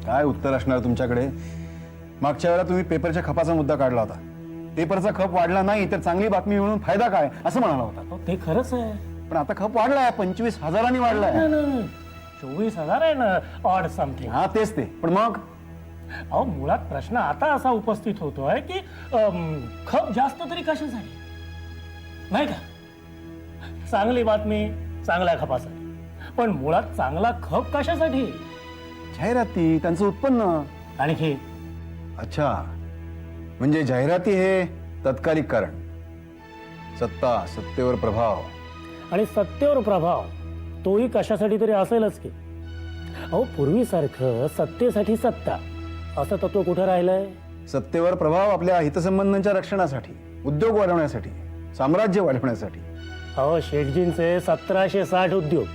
काय उत्तर असणार तुमच्याकडे? मागच्या वेळेला तुम्ही पेपरच्या खपाचा मुद्दा काढला होता. पेपरचा खप वाढला नाही तर चांगली बातमी म्हणून फायदा काय असं म्हणाला होता. ते खरंच आहे. पण आता खप वाढलाय, 25,000 वाढलाय. 24,000 आहे ना, ऑड समथिंग. हा तेच ते. पण मग अहो मुळात प्रश्न आता असा उपस्थित होतोय की खप जास्त तरी कशासाठी, नाही का? चांगली बातमी चांगल्या खपासाठी, पण मुळात चांगला खप कशासाठी? जाहिराती, त्यांचं उत्पन्न. आणखी अच्छा, म्हणजे जाहिराती हे तत्कालिक कारण, सत्ता, सत्तेवर प्रभाव. आणि सत्तेवर प्रभाव तोही कशासाठी तरी असेलच की. अहो पूर्वीसारखं सत्तेसाठी सत्ता असं तत्व कुठं राहिलंय? सत्तेवर प्रभाव आपल्या हितसंबंधांच्या रक्षणासाठी, उद्योग वाढवण्यासाठी, साम्राज्य वाढवण्यासाठी. अहो शेठजींचे 1760 उद्योग,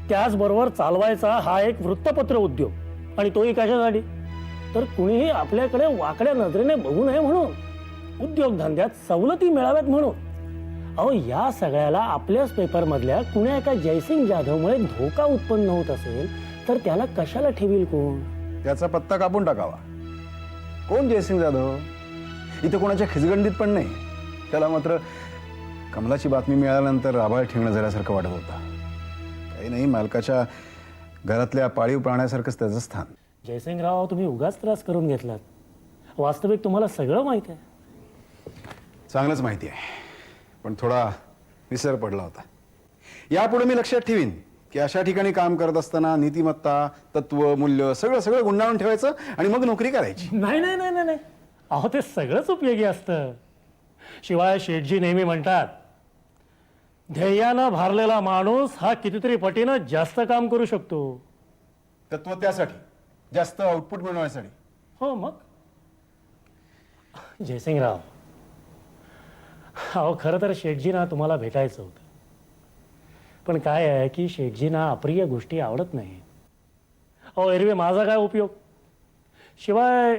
त्याचबरोबर चालवायचा हा एक वृत्तपत्र उद्योग, आणि तोही कशासाठी? तर कुणीही आपल्याकडे वाकड्या नजरेने बघू नये म्हणून, उद्योगधंद्यात सवलती मिळाव्यात म्हणून. अहो या सगळ्याला आपल्याच पेपरमधल्या कुण्या एका जयसिंग जाधवमुळे धोका उत्पन्न होत असेल तर त्याला कशाला ठेवील कोण? त्याचा पत्ता कापून टाकावा. कोण जयसिंग जाधव? इथे कोणाच्या खिजगंडीत पण नाही. त्याला मात्र कमलाची बातमी मिळाल्यानंतर आभाळ ठेवणं झाल्यासारखं वाटत होता. काही नाही, मालकाच्या घरातल्या पाळीव प्राण्यासारखंच त्याचं स्थान. जयसिंगराव, तुम्ही उगाच त्रास करून घेतलात. वास्तविक तुम्हाला सगळं माहित आहे. चांगलंच माहिती आहे, पण थोडा विसर पडला होता. यापुढे मी लक्षात ठेवीन की अशा ठिकाणी काम करत असताना नीतिमत्ता, तत्व, मूल्य सगळं सगळं गुंडाळून ठेवायचं आणि मग नोकरी करायची. नाही नाही नाही नाही, अहो ते सगळंच उपयोगी असतं. शिवाय शेठजी नेहमी म्हणतात, ध्येयानं भारलेला माणूस हा कितीतरी पटीनं जास्त काम करू शकतो. तत्व त्यासाठी, जास्त आउटपुट मिळवण्यासाठी. हो मग. जयसिंगराव, अहो खरं तर शेठजींना तुम्हाला भेटायचं होतं, पण काय आहे की शेठजींना अप्रिय गोष्टी आवडत नाही. अहो एरवी माझा काय उपयोग? शिवाय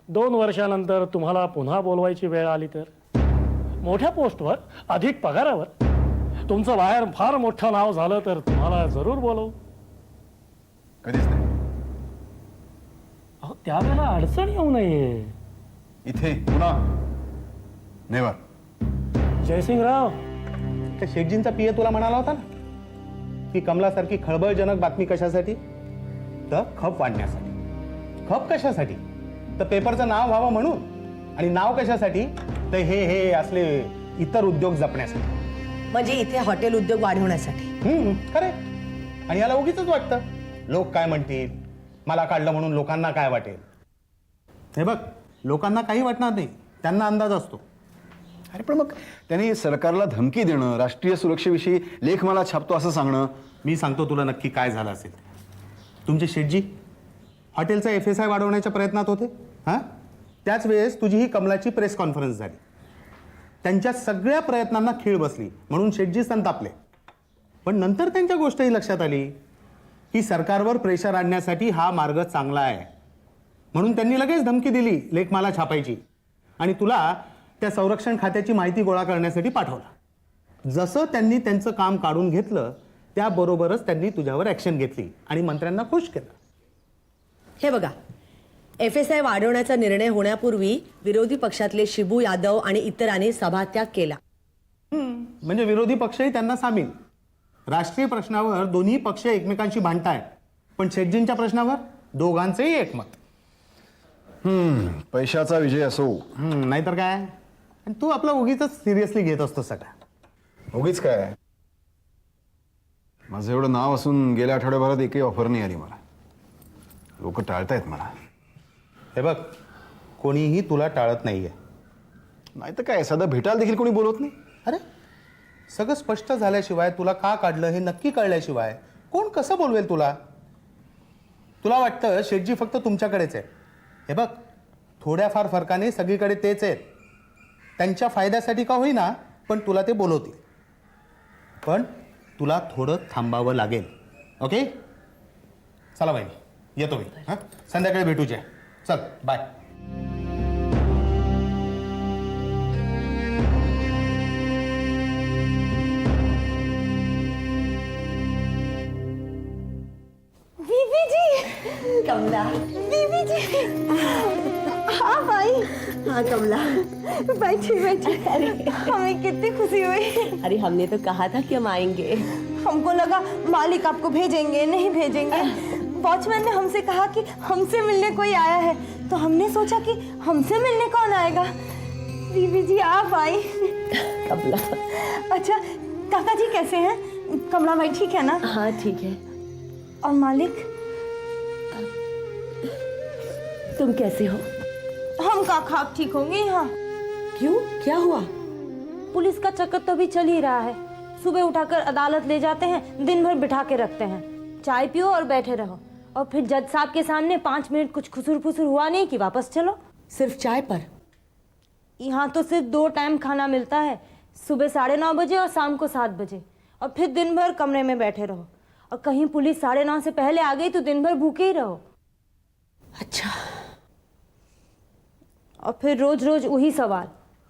2 वर्षानंतर तुम्हाला पुन्हा बोलवायची वेळ आली तर, मोठ्या पोस्टवर, अधिक पगारावर, तुमचं बाहेर फार मोठं नाव झालं तर तुम्हाला जरूर बोलवू. कधीच नाही. अहो त्यावेळेला अडचण येऊ नये. इथे पुन्हा नेवर. जयसिंगराव, त्या शेठजींचा पीए तुला म्हणाला होता ना की कमलासारखी खळबळजनक बातमी कशासाठी? तर खप वाढण्यासाठी. खप कशासाठी? तर पेपरचं नाव व्हावं म्हणून. आणि नाव कशासाठी? तर हे असले इतर उद्योग जपण्यासाठी. म्हणजे इथे हॉटेल उद्योग वाढवण्यासाठी. करेक्ट. आणि याला उगीच वाटतं, लोक काय म्हणतील, मला काढलं म्हणून लोकांना काय वाटेल. हे बघ, लोकांना काही वाटणार नाही, त्यांना अंदाज असतो. अरे पण मग त्यांनी सरकारला धमकी देणं, राष्ट्रीय सुरक्षेविषयी लेख मला छापतो असं सांगणं. मी सांगतो तुला नक्की काय झालं असेल. तुमचे शेठजी हॉटेलचा FSI वाढवण्याच्या प्रयत्नात होते. हां, त्याच वेळेस तुझी ही कमलाची प्रेस कॉन्फरन्स झाली. त्यांच्या सगळ्या प्रयत्नांना खीळ बसली म्हणून शेठजी संतापले. पण नंतर त्यांच्या गोष्टही लक्षात आली की सरकारवर प्रेशर आणण्यासाठी हा मार्ग चांगला आहे, म्हणून त्यांनी लगेच धमकी दिली लेखमाला छापायची आणि तुला त्या संरक्षण खात्याची माहिती गोळा करण्यासाठी पाठवलं. जसं त्यांनी त्यांचं काम काढून घेतलं त्याबरोबरच त्यांनी तुझ्यावर ॲक्शन घेतली आणि मंत्र्यांना खुश केलं. हे बघा, FSI वाढवण्याचा निर्णय होण्यापूर्वी विरोधी पक्षातले शिबू यादव आणि इतरांनी सभात्याग केला. म्हणजे विरोधी पक्षही त्यांना सामील. राष्ट्रीय प्रश्नावर दोन्ही पक्ष एकमेकांशी भांडतायत, पण शेठजींच्या प्रश्नावर दोघांचेही एकमत. पैशाचा विजय असो. नाहीतर काय. आणि तू आपला उगीच सिरियसली घेत असतो सगळं. उगीच काय, माझं एवढं नाव असून गेल्या आठवड्याभरात एकही ऑफर नाही आली मला. लोक टाळतायत मला. हे बघ, कोणीही तुला टाळत नाहीये. नाही तर काय, साधं भेटायला देखील कोणी बोलवत नाही. अरे सगळं स्पष्ट झाल्याशिवाय, तुला का काढलं हे नक्की कळल्याशिवाय कोण कसं बोलवेल तुला? तुला वाटतं शेठजी फक्त तुमच्याकडेच आहे. हे बघ, थोड्याफार फरकाने सगळीकडे तेच आहेत. त्यांच्या फायद्यासाठी का होईना, पण तुला ते बोलवतील. पण तुला थोडं थांबावं लागेल. ओके, चला बाई, येतो मी. हां, संध्याकाळी भेटूचे. चल, बाय. दीदी जी कमला। बीबी जी। हाँ भाई। हाँ कमला। बैठिए बैठिए। हमें कितनी खुशी हुई। अरे हमने तो कहा था कि हम आएंगे। हमको लगा मालिक आपको भेजेंगे, नहीं भेजेंगे। वॉचमैन ने हमसे कहा कि हमसे मिलने कोई आया है, तो हमने सोचा कि हमसे मिलने कौन आएगा। बीबी जी आप आई। कमला। अच्छा काका जी कैसे हैं? कमला भाई ठीक है ना? हाँ ठीक है। और मालिक? तुम कैसे हो? हम काका आप ठीक होंगे यहाँ? क्यों, क्या हुआ? पुलिस का चक्कर तो अभी चल ही रहा है। सुबह उठाकर अदालत ले जाते हैं, दिन भर बिठा के रखते हैं। चाय पियो और बैठे रहो, और फिर जज साहब के सामने 5 मिनट कुछ खुसुर फुसुर हुआ नहीं कि वापस चलो। सिर्फ चाय पर? यहाँ तो सिर्फ 2 टाइम खाना मिलता है, सुबह 9:30 बजे और शाम को 7 बजे। और फिर दिन भर कमरे में बैठे रहो, और कहीं पुलिस 9:30 से पहले आ गई तो दिन भर भूखे ही रहो। अच्छा। और फिर रोज रोज वही सवाल,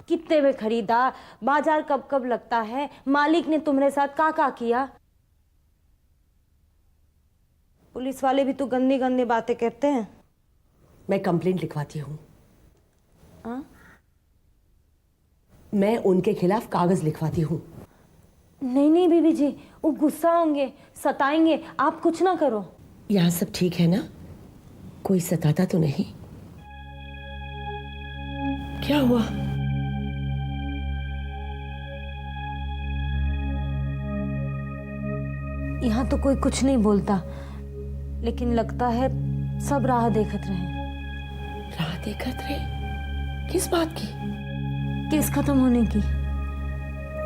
कितने में खरीदा, बाजार कब कब लगता है, मालिक ने तुम्हारे साथ का किया। पुलिस वाले भी तो गंदी गंदी बातें कहते हैं। मैं कंप्लेंट लिखवाती हूँ। हाँ? मैं उनके खिलाफ कागज लिखवाती हूँ। नहीं नहीं बीबी जी, वो गुस्सा होंगे, सताएंगे, आप कुछ ना करो। यहाँ सब ठीक है ना? कोई सताता तो नहीं? क्या हुआ? यहाँ तो कोई कुछ नहीं बोलता, लेकिन लगता है सब राह देखत रहे। राह देखत रहे? किस बात की? केस खत्म होने की।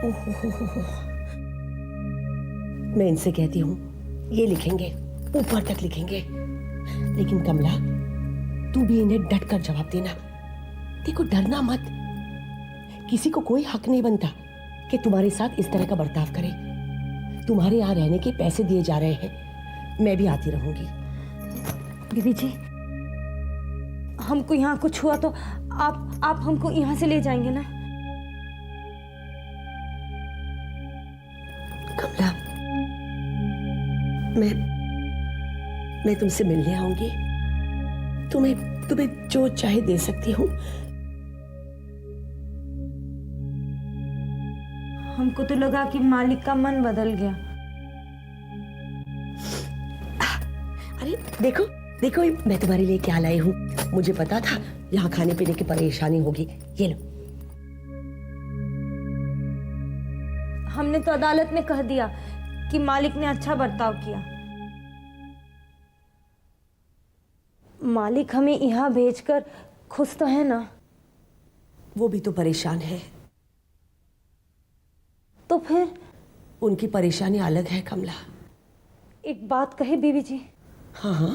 ओहो। मैं इनसे कहती हूँ ये लिखेंगे, ऊपर तक लिखेंगे। लेकिन कमला, तू भी इन्हें डट कर जवाब देना। देखो डरना मत। किसी को कोई हक नहीं बनता कि तुम्हारे साथ इस तरह का बर्ताव करे। तुम्हारे यहाँ रहने के पैसे दिए जा रहे हैं, मैं भी आती रहूंगी। बीबी जी, हमको यहाँ कुछ हुआ तो आप हमको यहाँ से ले जाएंगे ना? कमला, मैं तुमसे मिलने आऊंगी। तुम्हें जो चाहे दे सकती हूँ। हमको तो लगा कि मालिक का मन बदल गया। अरे देखो देखो, मैं तुम्हारे लिए क्या लाई हूँ। मुझे पता था यहाँ खाने पीने की परेशानी होगी। ये लो। हमने तो अदालत में कह दिया कि मालिक ने अच्छा बर्ताव किया। मालिक हमें यहाँ भेजकर खुश तो है ना? वो भी तो परेशान है। तो फिर उनकी परेशानी अलग है कमला। एक बात कहे बीबी जी, हाँ हाँ।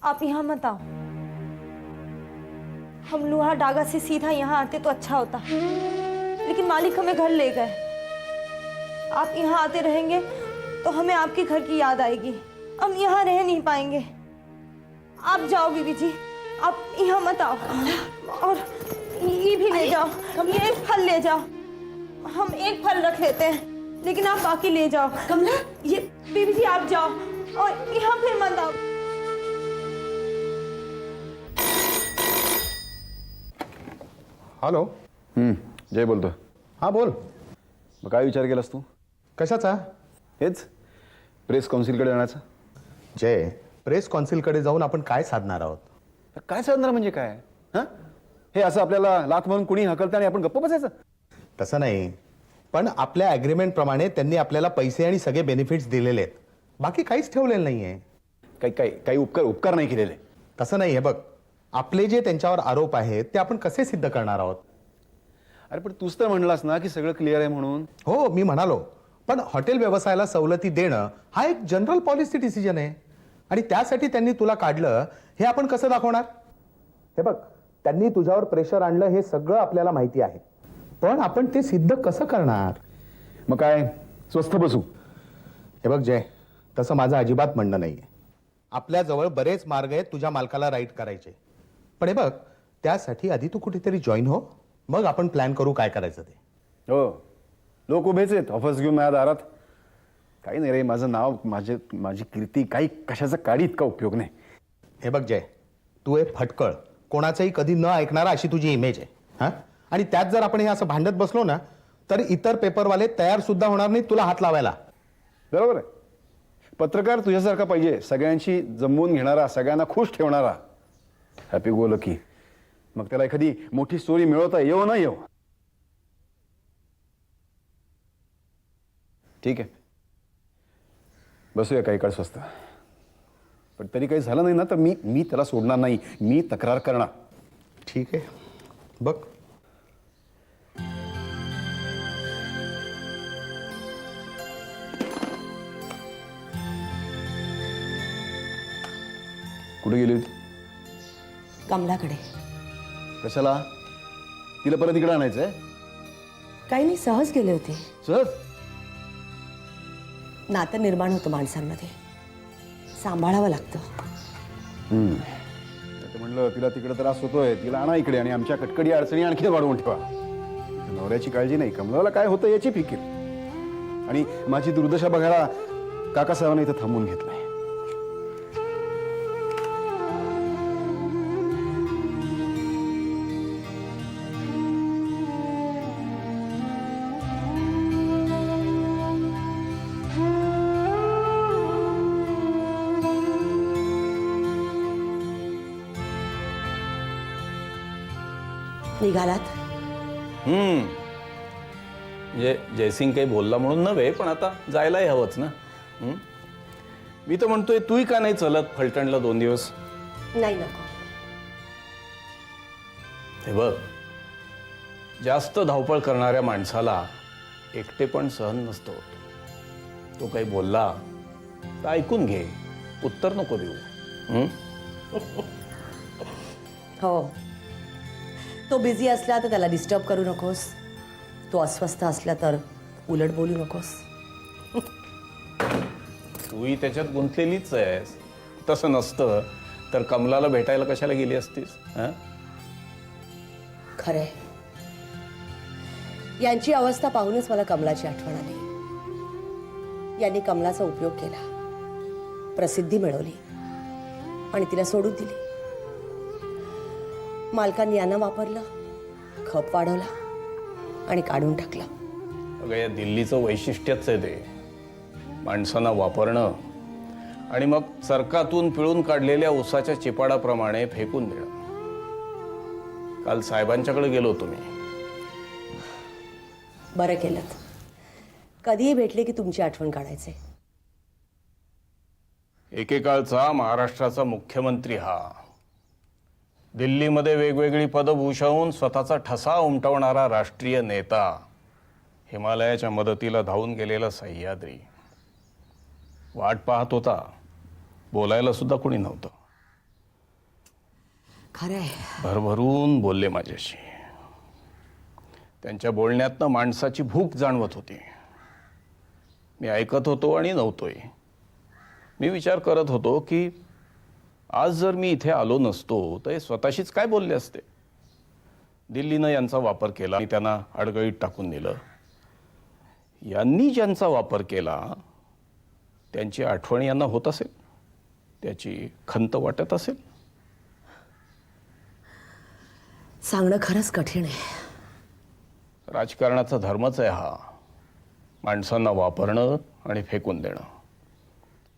आप यहाँ मत आओ। हम लोहा डागा से सीधा यहाँ आते तो अच्छा होता, लेकिन मालिक हमें घर ले गए। आप यहाँ आते रहेंगे तो हमें आपके घर की याद आएगी, हम यहाँ रह नहीं पाएंगे। आप जाओ बीबी जी, आप यहाँ मत आओ। और ये भी ले जाओ, ये एक फल ले जाओ। हम एक फल रख लेते हैं, लेकिन आप बाकी ले जाओ। कमला, ये बीबी जी आप जाओ और यहाँ फिर मत आओ। हॅलो. जय बोलतो. हां बोल. मग काय विचार केलास तू? कशाचा? हेच प्रेस काउन्सिलकडे जाण्याचा. जय, प्रेस कॉन्सिलकडे जाऊन आपण काय साधणार आहोत? काय साधणार म्हणजे काय? हां, हे असं आपल्याला लाथ म्हणून कुणी हकलतं आणि आपण गप्प बसायचं? तसं नाही, पण आपल्या ॲग्रीमेंट प्रमाणे त्यांनी आपल्याला पैसे आणि सगळे बेनिफिट्स दिलेले आहेत. बाकी काहीच ठेवलेलं नाहीये. काही उपकार नाही केलेले. तसं नाही आहे बघ. आपले जे त्यांच्यावर आरोप आहेत ते आपण कसे सिद्ध करणार आहोत? अरे पण तूच तर म्हणलास ना की सगळं क्लिअर आहे म्हणून. हो मी म्हणालो, पण हॉटेल व्यवसायाला सवलती देणं हा एक जनरल पॉलिसी डिसिजन आहे आणि त्यासाठी त्यांनी तुला काढलं हे आपण कसं दाखवणार? हे बघ, त्यांनी तुझ्यावर प्रेशर आणलं हे सगळं आपल्याला माहिती आहे, पण आपण ते सिद्ध कसं करणार? मग काय स्वस्थ बसू? हे बघ जय, तसं माझं अजिबात म्हणणं नाहीये. आपल्याजवळ बरेच मार्ग आहेत तुझ्या मालकाला राईट करायचे, पण हे बघ त्यासाठी आधी तू कुठेतरी जॉईन हो, मग आपण प्लॅन करू काय करायचं ते. हो, लोक उभेच आहेत ऑफर्स घेऊन माझ्या दारात. काही नाही रे, माझं नाव माझी कीर्ती काही कशाचा काढी इतका उपयोग नाही. हे बघ जय, तू एक फटकळ, कोणाचंही कधी न ऐकणारा अशी तुझी इमेज आहे. हां, आणि त्यात जर आपण हे असं भांडत बसलो ना तर इतर पेपरवाले तयार सुद्धा होणार नाही तुला हात लावायला. बरोबर आहे. पत्रकार तुझ्यासारखा पाहिजे, सगळ्यांशी जमवून घेणारा, सगळ्यांना खुश ठेवणारा, हॅपी गो लकी. मग त्याला एखादी मोठी स्टोरी मिळवता येऊ ना येऊ. ठीक आहे, बसूया काही काळ स्वस्त. पण तरी काही झालं नाही ना तर मी त्याला सोडणार नाही, मी तक्रार करणार. ठीक आहे, बघ. कुठे गेली होती? कमलाकडे. कशाला? तिला परत इकडे आणायचंय? काही नाही, सहज गेले होते. सहज? नातं निर्माण होतं माणसांमध्ये, सांभाळावं लागतं. तर म्हणलं तिला तिकडे त्रास होतोय, तिला आणा इकडे आणि आमच्या कटकडी अडचणी आणखी वाढवून ठेवा. नवऱ्याची काळजी नाही, कमलाला काय होतं याची फिकीर. आणि माझी दुर्दशा बघायला काकासाहेबांना इथं थांबून घेतलंय. निघालात? म्हणजे जयसिंग काही बोलला म्हणून नव्हे, पण आता जायलाही हवंच ना. मी तर म्हणतोय तूही का नाही चलत फलटणला 2 दिवस? नाही, नको. हे बघ, जास्त धावपळ करणाऱ्या माणसाला एकटेपण सहन नसतं होत. तो काही बोलला तर ऐकून घे, उत्तर नको देऊ. हो, तो बिझी असला तर त्याला डिस्टर्ब करू नकोस, तो अस्वस्थ असला तर उलट बोलू नकोस. तूही त्याच्यात गुंतलेलीच आहेस. तसं नसतं तर कमलाला भेटायला कशाला गेली असतीस? खरंय, यांची अवस्था पाहूनच मला कमलाची आठवण आली. यांनी कमलाचा उपयोग केला, प्रसिद्धी मिळवली आणि तिला सोडून दिली. मालकांनी यांना वापरलं, खप वाढवला आणि काढून टाकलं. अगं, या दिल्लीचं वैशिष्ट्यच आहे ते, माणसांना वापरणं आणि मग चरकातून पिळून काढलेल्या उसाच्या चिपाडाप्रमाणे फेकून देणं. काल साहेबांच्याकडे गेलो होतो मी. बरं केलं, कधीही भेटले की तुमची आठवण काढायचे. एकेकाळचा महाराष्ट्राचा मुख्यमंत्री हा, दिल्लीमध्ये वेगवेगळी पदं भूषवून स्वतःचा ठसा उमटवणारा राष्ट्रीय नेता, हिमालयाच्या मदतीला धावून गेलेला सह्याद्री, वाट पाहत होता, बोलायला सुद्धा कोणी नव्हतं. खरंय, भरभरून बोलले माझ्याशी. त्यांच्या बोलण्यातनं माणसाची भूक जाणवत होती. मी ऐकत होतो आणि नव्हतोय. मी विचार करत होतो की आज जर मी इथे आलो नसतो तर हे स्वतःशीच काय बोलले असते. दिल्लीनं यांचा वापर केला आणि त्यांना अडगळीत टाकून दिलं. यांनी ज्यांचा वापर केला त्यांची आठवण यांना होत असेल, त्याची खंत वाटत असेल. सांगणं खरंच कठीण आहे. राजकारणाचा धर्मच आहे हा, माणसांना वापरणं आणि फेकून देणं.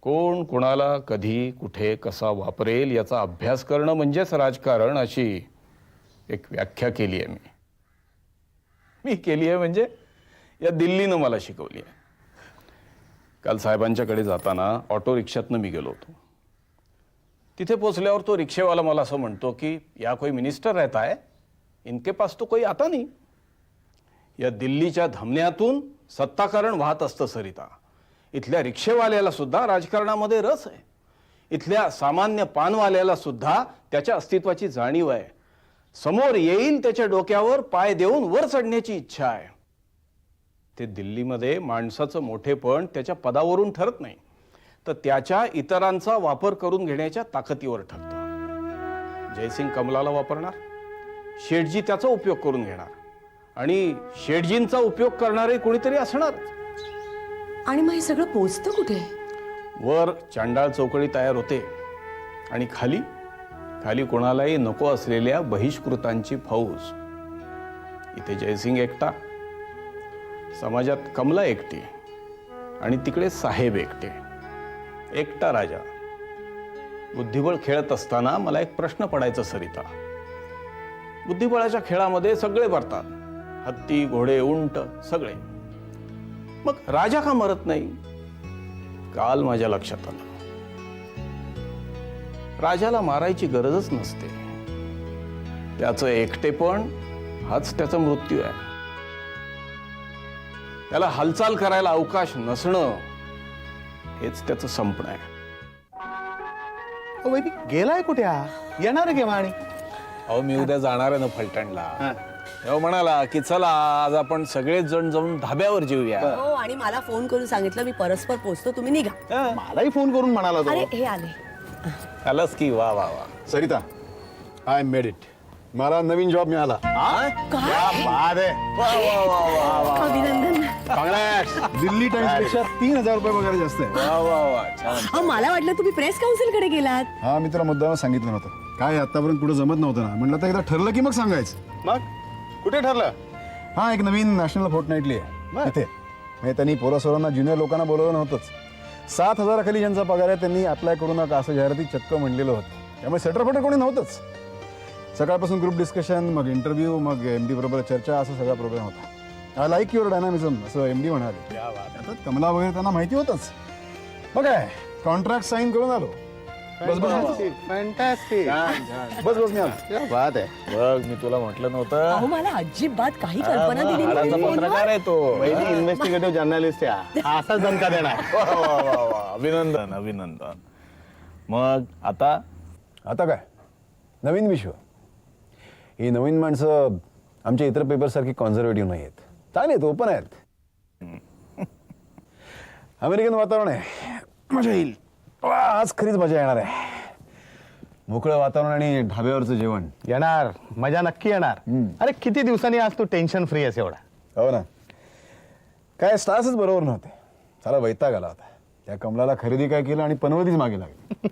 कोण कुणाला कधी कुठे कसा वापरेल याचा अभ्यास करणं म्हणजेच राजकारण, अशी एक व्याख्या केली आहे मी केली आहे म्हणजे या दिल्लीनं मला शिकवली आहे. काल साहेबांच्याकडे जाताना ऑटो रिक्षातनं मी गेलो होतो. तिथे पोचल्यावर तो रिक्षेवाला मला असं म्हणतो की या कोई मिनिस्टर रहता है, इनके पास तो कोई आता नहीं. या दिल्लीच्या धमन्यातून सत्ताकरण वाहत असतं सरिता. इथल्या रिक्षेवाल्याला सुद्धा राजकारणामध्ये रस आहे. इथल्या सामान्य पानवाल्याला सुद्धा त्याच्या अस्तित्वाची जाणीव आहे. समोर येईल त्याच्या डोक्यावर पाय देऊन वर चढण्याची इच्छा आहे. ते दिल्लीमध्ये माणसाचं मोठेपण त्याच्या पदावरून ठरत नाही, तर त्याच्या इतरांचा वापर करून घेण्याच्या ताकदीवर ठरतं. जयसिंग कमलाला वापरणार, शेठजी त्याचा उपयोग करून घेणार आणि शेठजींचा उपयोग करणारे कोणीतरी असणार. आणि मग हे सगळं पोचतं कुठे? वर चांडाळ चौकडी तयार होते आणि खाली खाली कोणालाही नको असलेल्या बहिष्कृतांची फौज. इथे जयसिंग एकटा, समाजात कमला एकटी आणि तिकडे साहेब एकटे. एकटा राजा. बुद्धिबळ खेळत असताना मला एक प्रश्न पडायचा सरिता. बुद्धिबळाच्या खेळामध्ये सगळे मरतात, हत्ती, घोडे, उंट सगळे. मग राजा का मरत नाही? काल माझ्या लक्षात आलं. राजाला मारायची गरजच नसते. त्याचं एकटेपण हाच त्याचा मृत्यू आहे. त्याला हालचाल करायला अवकाश नसणं हेच त्याचं संपणं आहे. वैदिक गेलाय कुठे हा? येणार आहे केव्हा? आणि अहो मी उद्या जाणार आहे ना फलटणला. तेव्हा म्हणाला की चला आज आपण सगळेच जण जाऊन धाब्यावर जेऊया. हो, आणि मला फोन करून सांगितलं मी परस्पर पोहोचतो, तुम्ही निघा. मलाही फोन करून म्हणाला तो. अरे हे आले. आलास की वा वा वा. Sarita, I made it. मला नवीन जॉब मिळाला. अभिनंदन. दिल्ली टाइम्स पेक्षा 3,000 रुपये पगार जास्त आहे. वा वा वा छान. अहो, मला वाटलं तुम्ही प्रेस काउन्सिल कडे गेलात. हा, मी तुला मुद्दाम सांगितलं नव्हतं. काय आतापर्यंत पुढे जमत नव्हतं ना, म्हणलं तर एकदा ठरलं की मग सांगायचं. मग कुठे ठरलं? हा, एक नवीन नॅशनल फोर्टनाईटली आहे इथे. म्हणजे त्यांनी पोरासोरांना, ज्युनियर लोकांना बोलवलं नव्हतंच. 7,000 ज्यांचा पगार आहे त्यांनी अप्लाय करू नका असं जाहिराती चक्क म्हणलेलं होतं. त्यामुळे सेटरफटर कोणी नव्हतंच. सकाळपासून ग्रुप डिस्कशन, मग इंटरव्ह्यू, मग MD बरोबर चर्चा, असा सगळा प्रोग्राम होता. आय लाईक युअर डायनामिझम असं MD म्हणाले. त्यात कमला वगैरे त्यांना माहिती होतच. मग काय, कॉन्ट्रॅक्ट साईन करून आलो. बस बस फॅन्टॅस्टिक. बस बस मी आलो. बात आहे. बघ मी तुला म्हटलं नव्हतं. अहो, मला अजिबात काही कल्पना दिली नाही आराचा तुम्ही पत्रकार आहे तो. वैदिक इन्व्हेस्टिगेटिव्ह जर्नलिस्ट आहे. असाच दणका देणार. वा, वा, वा, वा. अभिनंदन अभिनंदन. मग आता आता काय, नवीन विश्व. ही नवीन माणसं आमच्या इतर पेपरसारखी कॉन्झर्वेटिव्ह नाही आहेत. चांगले आहेत, ओपन आहेत. अमेरिकन वातावरण आहे, मजा येईल. वा, आज खरीच मजा येणार आहे. मोकळं वातावरण आणि ढाब्यावरचं जेवण. येणार, मजा नक्की येणार. अरे किती दिवसांनी आज तू टेन्शन फ्री आहेस एवढा. हो ना. काय स्टार्सच बरोबर नव्हते. सारा वैताग आला होता. त्या कमलाला खरेदी काय केलं आणि पनवतीच मागे लागली.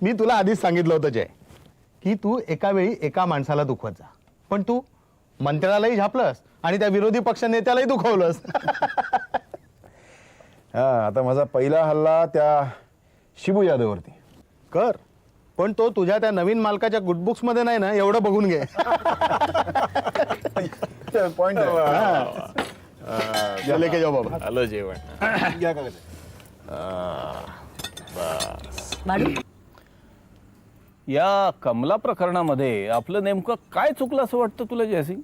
मी तुला आधीच सांगितलं होतं जय की तू एका वेळी एका माणसाला दुखवत जा, पण तू मंत्र्यालाही झापलंस आणि त्या विरोधी पक्ष नेत्यालाही दुखवलंस. हा, आता माझा पहिला हल्ला त्या शिबू यादववरती कर, पण तो तुझ्या त्या नवीन मालकाच्या गुडबुक्स मध्ये नाही ना, एवढं बघून घे. पॉइंट. लेके जाऊ बाबा. आलं जेवण. बाळू, या कमला प्रकरणामध्ये आपलं नेमकं काय चुकलं असं वाटतं तुला जयसिंग?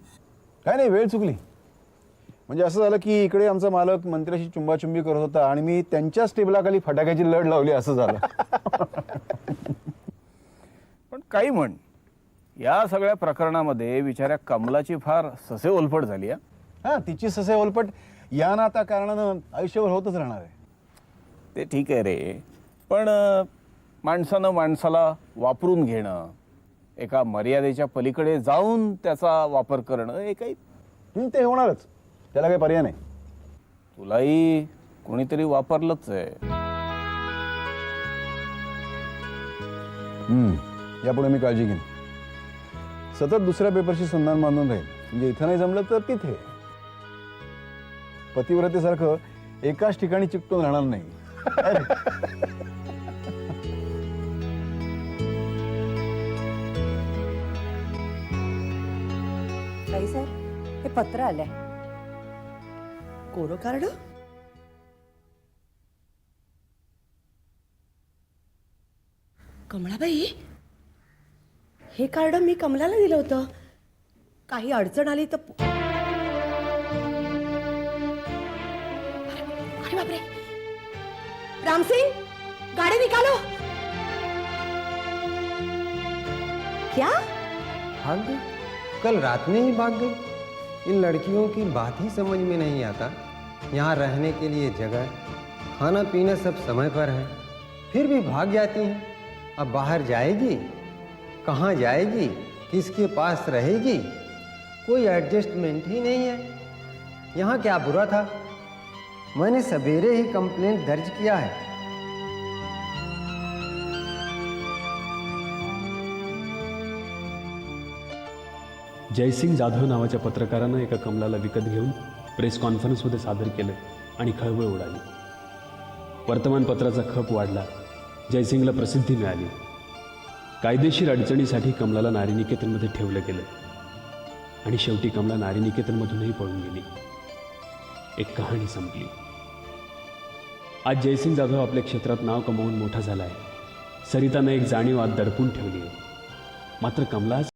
काय नाही, वेळ चुकली. म्हणजे असं झालं की इकडे आमचा मालक मंत्र्याशी चुंबाचुंबी करत होता आणि मी त्यांच्याच टेबलाखाली फटाक्याची लढ लावली, असं झालं. पण काही म्हण, या सगळ्या प्रकरणामध्ये बिचाऱ्या कमलाची फार ससे ओलपट झाली. हा, तिची ससे ओलपट या नाता कारणानं आयुष्यभर होतच राहणार आहे. ते ठीक आहे रे, पण माणसानं माणसाला वापरून घेणं, एका मर्यादेच्या पलीकडे जाऊन त्याचा वापर करणं हे काही ते होणारच. त्याला काही पर्याय नाही. तुलाही कोणीतरी वापरलंच आहे. यापुढे मी काळजी घेईन. सतत दुसऱ्या पेपरशी संधान बांधून राहील. म्हणजे इथं नाही जमलं तर तिथे. पतिव्रतेसारखं एकाच ठिकाणी चिकटून राहणार नाही. ताई सर, हे पत्र आलंय. कोरं कार्ड? कमळाबाई, हे कार्ड मी कमलाला दिलं होतं. काही अडचण आली तर अरे बापरे, रामसिंग, गाड़ी निकालो. क्या? भाग गई? कल रात में ही भाग गई? इन लड़कियों की बात ही समझ में नहीं आता. यहाँ रहने के लिए जगह, खाना पीना सब समय पर है, फिर भी भाग जाती हैं. अब बाहर जाएगी, कहाँ जाएगी, किसके पास रहेगी, कोई एडजस्टमेंट ही नहीं है. यहाँ क्या बुरा था? मैंने सवेरे ही कंप्लेंट दर्ज किया है. जयसिंग जाधव नावाच्या पत्रकारानं एका कमलाला विकत घेऊन प्रेस कॉन्फरन्समध्ये सादर केलं आणि खळबळ उडाली. वर्तमानपत्राचा खप वाढला. जयसिंगला प्रसिद्धी मिळाली. कायदेशीर अडचणीसाठी कमलाला नारीनिकेतनमध्ये ठेवलं गेलं आणि शेवटी कमला नारीनिकेतनमधूनही पळून गेली. एक कहाणी संपली. आज जयसिंग जाधव आपल्या क्षेत्रात नाव कमावून मोठा झाला आहे. सरितानं एक जाणीव आत दडपून ठेवली आहे. मात्र कमला